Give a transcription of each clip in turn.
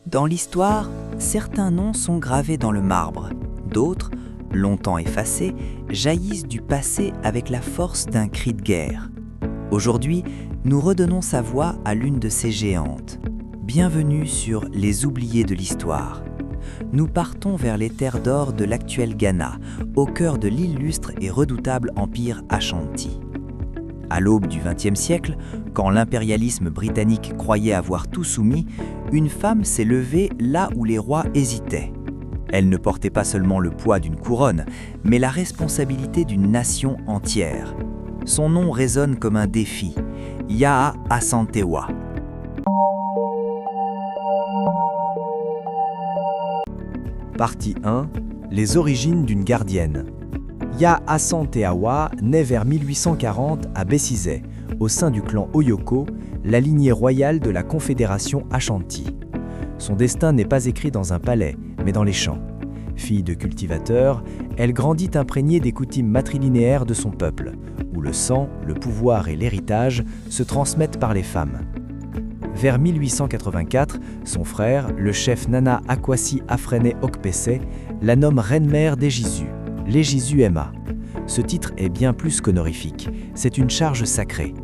Dans l'histoire, certains noms sont gravés dans le marbre, d'autres, longtemps effacés, jaillissent du passé avec la force d'un cri de guerre. Aujourd'hui, nous redonnons sa voix à l'une de ces géantes. Bienvenue sur Les Oubliés de l'Histoire. Nous partons vers les terres d'or de l'actuel Ghana, au cœur de l'illustre et redoutable empire Ashanti. À l'aube du XXe siècle, quand l'impérialisme britannique croyait avoir tout soumis, une femme s'est levée là où les rois hésitaient. Elle ne portait pas seulement le poids d'une couronne, mais la responsabilité d'une nation entière. Son nom résonne comme un défi, Yaa Asantewaa. Partie 1. Les origines d'une gardienne. Yaa Asantewaa naît vers 1840 à Bessizé, au sein du clan Oyoko, la lignée royale de la Confédération Ashanti. Son destin n'est pas écrit dans un palais, mais dans les champs. Fille de cultivateur, elle grandit imprégnée des coutumes matrilinéaires de son peuple, où le sang, le pouvoir et l'héritage se transmettent par les femmes. Vers 1884, son frère, le chef Nana Akwasi Afrene Okpese, la nomme reine-mère d'Ejisu, l'Ejisu Emma. Ce titre est bien plus qu'honorifique, c'est une charge sacrée.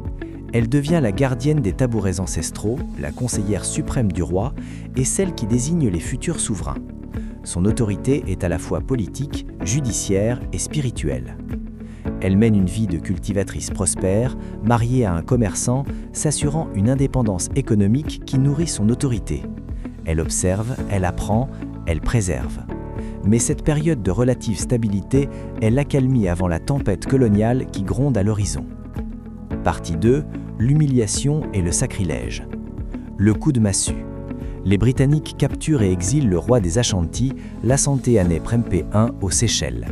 Elle devient la gardienne des tabourets ancestraux, la conseillère suprême du roi et celle qui désigne les futurs souverains. Son autorité est à la fois politique, judiciaire et spirituelle. Elle mène une vie de cultivatrice prospère, mariée à un commerçant, s'assurant une indépendance économique qui nourrit son autorité. Elle observe, elle apprend, elle préserve. Mais cette période de relative stabilité est l'accalmie avant la tempête coloniale qui gronde à l'horizon. Partie 2. L'humiliation et le sacrilège. Le coup de massue. Les Britanniques capturent et exilent le roi des Ashanti, l'Asantewaa Prempeh I, aux Seychelles.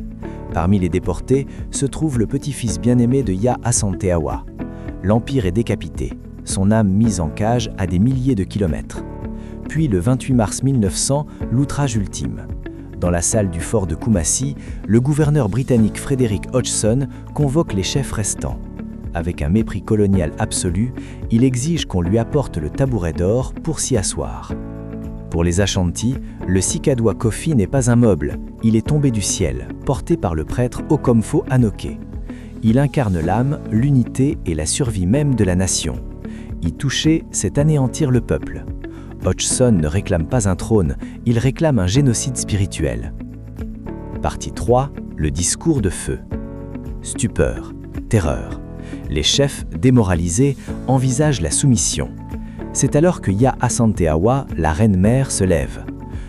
Parmi les déportés se trouve le petit-fils bien-aimé de Yaa Asantewaa. L'empire est décapité, son âme mise en cage à des milliers de kilomètres. Puis le 28 mars 1900, l'outrage ultime. Dans la salle du fort de Kumasi, le gouverneur britannique Frederick Hodgson convoque les chefs restants. Avec un mépris colonial absolu, il exige qu'on lui apporte le tabouret d'or pour s'y asseoir. Pour les Ashanti, le Sikadwa Kofi n'est pas un meuble, il est tombé du ciel, porté par le prêtre Okomfo Anoke. Il incarne l'âme, l'unité et la survie même de la nation. Y toucher, c'est anéantir le peuple. Hodgson ne réclame pas un trône, il réclame un génocide spirituel. Partie 3. Le discours de feu. Stupeur, terreur. Les chefs, démoralisés, envisagent la soumission. C'est alors que Yaa Asantewaa, la reine-mère, se lève.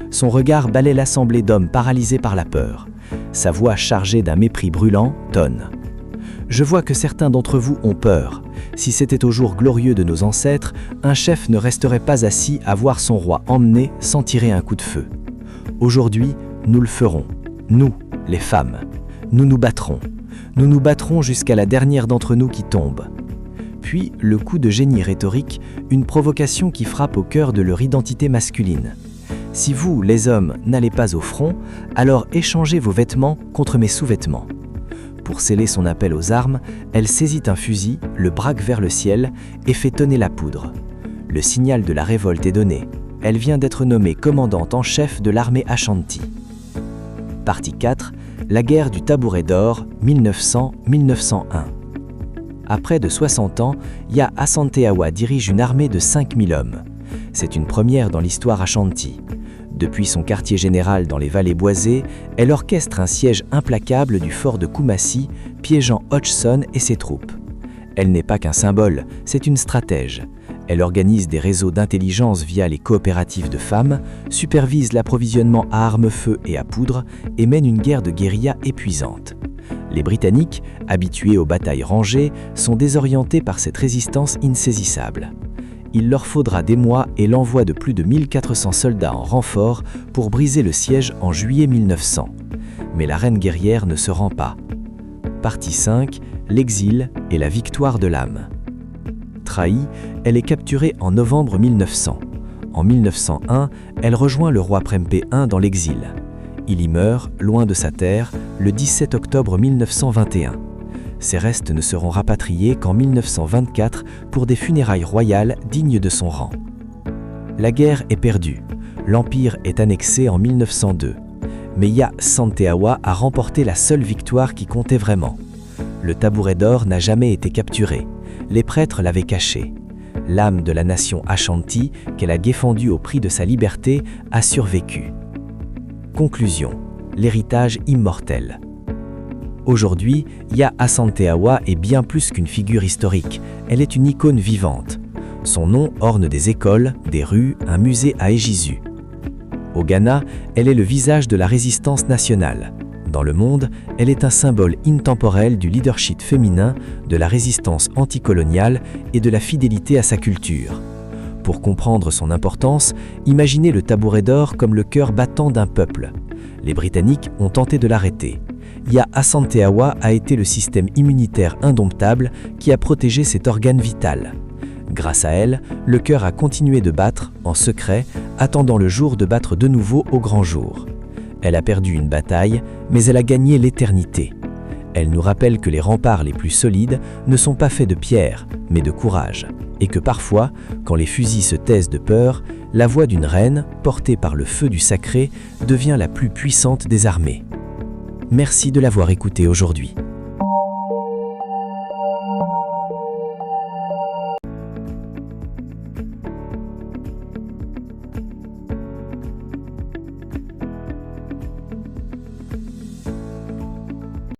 Son regard balaie l'assemblée d'hommes paralysés par la peur. Sa voix chargée d'un mépris brûlant tonne. « Je vois que certains d'entre vous ont peur. Si c'était au jour glorieux de nos ancêtres, un chef ne resterait pas assis à voir son roi emmené sans tirer un coup de feu. Aujourd'hui, nous le ferons. Nous, les femmes. Nous nous battrons. Nous nous battrons jusqu'à la dernière d'entre nous qui tombe. » Puis, le coup de génie rhétorique, une provocation qui frappe au cœur de leur identité masculine. Si vous, les hommes, n'allez pas au front, alors échangez vos vêtements contre mes sous-vêtements. Pour sceller son appel aux armes, elle saisit un fusil, le braque vers le ciel et fait tonner la poudre. Le signal de la révolte est donné. Elle vient d'être nommée commandante en chef de l'armée Ashanti. Partie 4. La guerre du tabouret d'or, 1900-1901. À près de 60 ans, Yaa Asantewaa dirige une armée de 5000 hommes. C'est une première dans l'histoire Ashanti. Depuis son quartier général dans les vallées boisées, elle orchestre un siège implacable du fort de Kumasi, piégeant Hodgson et ses troupes. Elle n'est pas qu'un symbole, c'est une stratège. Elle organise des réseaux d'intelligence via les coopératives de femmes, supervise l'approvisionnement à armes-feu et à poudre et mène une guerre de guérilla épuisante. Les Britanniques, habitués aux batailles rangées, sont désorientés par cette résistance insaisissable. Il leur faudra des mois et l'envoi de plus de 1400 soldats en renfort pour briser le siège en juillet 1900. Mais la reine guerrière ne se rend pas. Partie 5. L'exil et la victoire de l'âme. Trahie, elle est capturée en novembre 1900. En 1901, elle rejoint le roi Prempeh I dans l'exil. Il y meurt, loin de sa terre, le 17 octobre 1921. Ses restes ne seront rapatriés qu'en 1924 pour des funérailles royales dignes de son rang. La guerre est perdue. l'Empire est annexé en 1902. Mais Ya Santeawa a remporté la seule victoire qui comptait vraiment. Le tabouret d'or n'a jamais été capturé. Les prêtres l'avaient caché. L'âme de la nation Ashanti, qu'elle a défendue au prix de sa liberté, a survécu. Conclusion. L'héritage immortel. Aujourd'hui, Ya Santeawa est bien plus qu'une figure historique. Elle est une icône vivante. Son nom orne des écoles, des rues, un musée à Ejisu. Au Ghana, elle est le visage de la résistance nationale. Dans le monde, elle est un symbole intemporel du leadership féminin, de la résistance anticoloniale et de la fidélité à sa culture. Pour comprendre son importance, imaginez le tabouret d'or comme le cœur battant d'un peuple. Les Britanniques ont tenté de l'arrêter. Ya Santeawa a été le système immunitaire indomptable qui a protégé cet organe vital. Grâce à elle, le cœur a continué de battre, en secret, attendant le jour de battre de nouveau au grand jour. Elle a perdu une bataille, mais elle a gagné l'éternité. Elle nous rappelle que les remparts les plus solides ne sont pas faits de pierre, mais de courage, et que parfois, quand les fusils se taisent de peur, la voix d'une reine, portée par le feu du sacré, devient la plus puissante des armées. Merci de l'avoir écouté aujourd'hui.